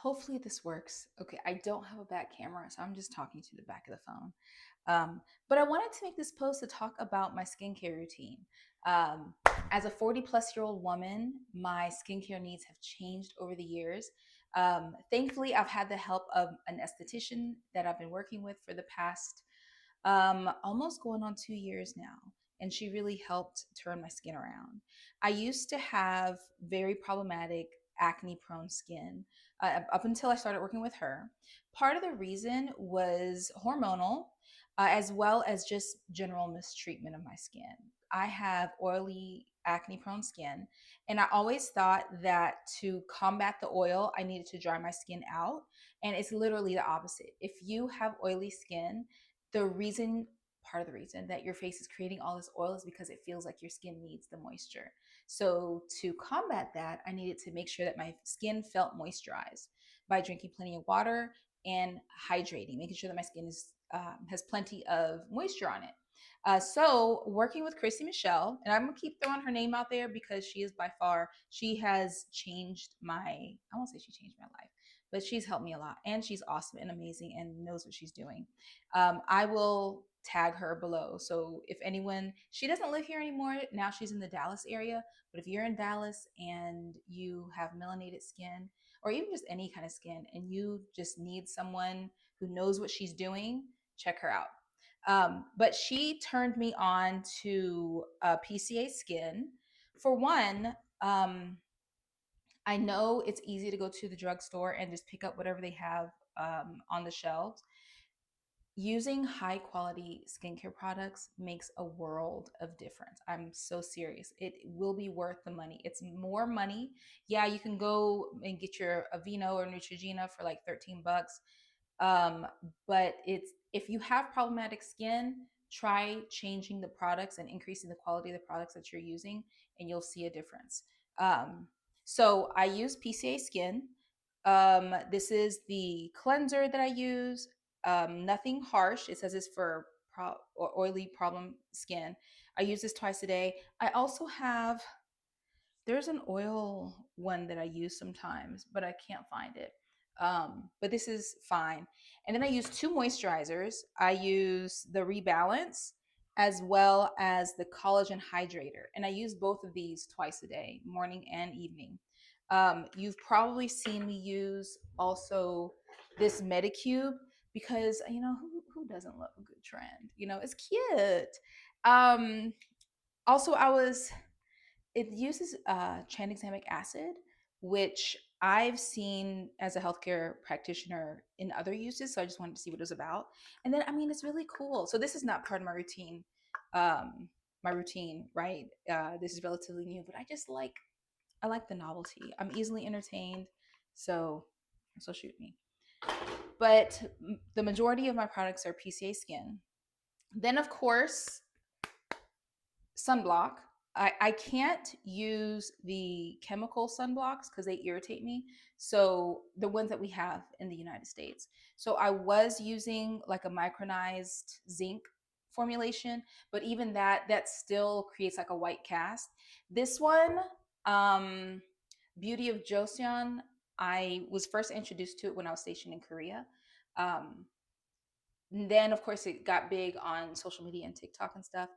Hopefully this works. Okay, I don't have a back camera, so I'm just talking to the back of the phone. But I wanted to make this post to talk about my skincare routine. Um, as a 40-plus-year-old woman, my skincare needs have changed over the years. Thankfully, I've had the help of an esthetician that I've been working with for the past almost going on 2 years now. And she really helped turn my skin around. I used to have very problematic acne prone skin up until I started working with her. Part of the reason was hormonal, as well as just general mistreatment of my skin. I have oily, acne prone skin, and I always thought that to combat the oil, I needed to dry my skin out. And it's literally the opposite. If you have oily skin, the reason part of the reason that your face is creating all this oil is because it feels like your skin needs the moisture. So to combat that, I needed to make sure that my skin felt moisturized by drinking plenty of water and hydrating, making sure that my skin is has plenty of moisture on it. So working with Chrissy Michelle, and I'm gonna keep throwing her name out there because she is by far, she has changed I won't say she changed my life, but she's helped me a lot, and she's awesome and amazing and knows what she's doing. I will tag her below. So if anyone, she doesn't live here anymore. Now she's in the Dallas area. But if you're in Dallas and you have melanated skin, or even just any kind of skin, and you just need someone who knows what she's doing, check her out. But she turned me on to PCA Skin. For one, I know it's easy to go to the drugstore and just pick up whatever they have on the shelves. Using high quality skincare products makes a world of difference. I'm so serious. It will be worth the money. It's more money. Yeah, you can go and get your Aveeno or Neutrogena for like 13 bucks. Um, but it's if you have problematic skin, try changing the products and increasing the quality of the products that you're using, and you'll see a difference. So I use PCA Skin. This is the cleanser that I use. Nothing harsh. It says it's for or oily problem skin. I use this twice a day. I also have, there's an oil one that I use sometimes, but I can't find it. But this is fine. And then I use two moisturizers. I use the Rebalance as well as the Collagen Hydrator. And I use both of these twice a day, morning and evening. You've probably seen me use also this Medicube because, who doesn't love a good trend? It's cute. Um, Also, it uses tranexamic acid, which I've seen as a healthcare practitioner in other uses. So I just wanted to see what it was about. And then, I mean, it's really cool. So this is not part of my routine, right? This is relatively new, but I like the novelty. I'm easily entertained. So shoot me. But the majority of my products are PCA Skin. Then, of course, sunblock. I can't use the chemical sunblocks because they irritate me. So the ones that we have in the United States. So I was using like a micronized zinc formulation, but even that still creates like a white cast. This one, um, Beauty of Joseon, I was first introduced to it when I was stationed in Korea. Um, then of course it got big on social media and TikTok and stuff.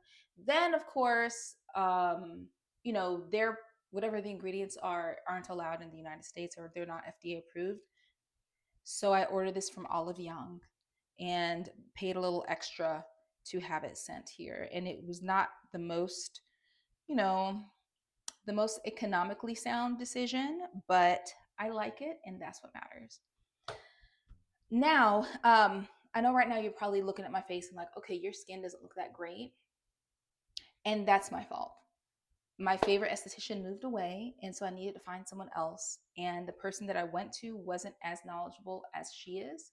Then of course, they're whatever the ingredients aren't allowed in the United States, or they're not FDA approved. So I ordered this from Olive Young and paid a little extra to have it sent here. And it was not you know, the most economically sound decision, but I like it, and that's what matters. Now, I know right now you're probably looking at my face and like, okay, your skin doesn't look that great. And that's my fault. My favorite esthetician moved away, and so I needed to find someone else. And the person that I went to wasn't as knowledgeable as she is.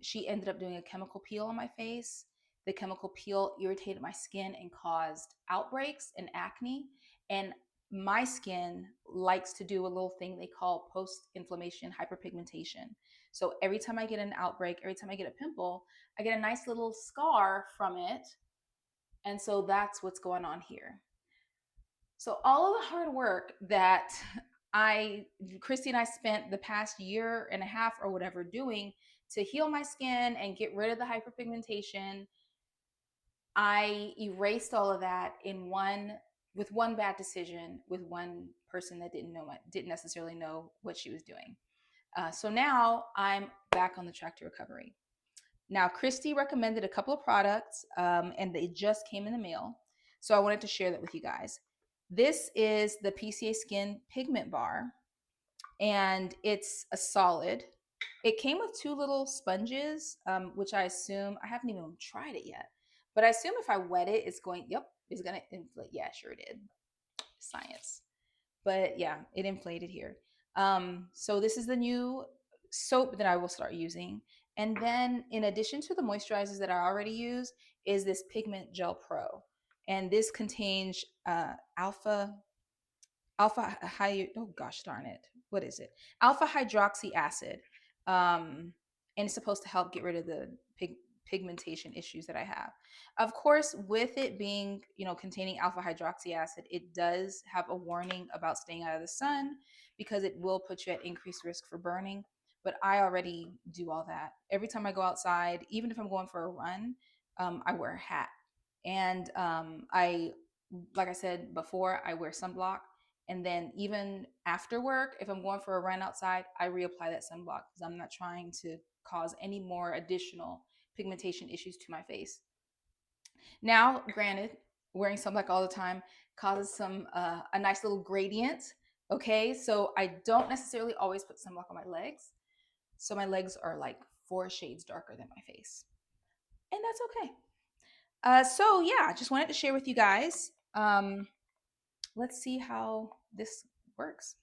She ended up doing a chemical peel on my face. The chemical peel irritated my skin and caused outbreaks and acne. And my skin likes to do a little thing they call post inflammation hyperpigmentation. So every time I get an outbreak, every time I get a pimple, I get a nice little scar from it. And so that's what's going on here. So all of the hard work that Christy and I spent the past year and a half or whatever doing to heal my skin and get rid of the hyperpigmentation. I erased all of that in one bad decision with one person that didn't necessarily know what she was doing. So now I'm back on the track to recovery. Now, Christy recommended a couple of products, and they just came in the mail. So I wanted to share that with you guys. This is the PCA Skin Pigment Bar, and it's a solid. It came with two little sponges, which I assume, I haven't even tried it yet, but I assume if I wet it, it's going to inflate. Yeah, sure it did. Science. But yeah, it inflated here. So this is the new soap that I will start using. And then in addition to the moisturizers that I already use is this Pigment Gel Pro. And this contains alpha high oh gosh darn it, what is it, alpha hydroxy acid, and it's supposed to help get rid of the pigmentation issues that I have. Of course, with it being, containing alpha hydroxy acid, it does have a warning about staying out of the sun because it will put you at increased risk for burning. But I already do all that every time I go outside. Even if I'm going for a run, I wear a hat, and I like I said before, I wear sunblock. And then even after work, if I'm going for a run outside, I reapply that sunblock because I'm not trying to cause any more additional pigmentation issues to my face. Now, granted, wearing sunblock all the time causes a nice little gradient. Okay, so I don't necessarily always put sunblock on my legs. So my legs are like 4 shades darker than my face, and that's okay. So yeah, I just wanted to share with you guys. Let's see how this works.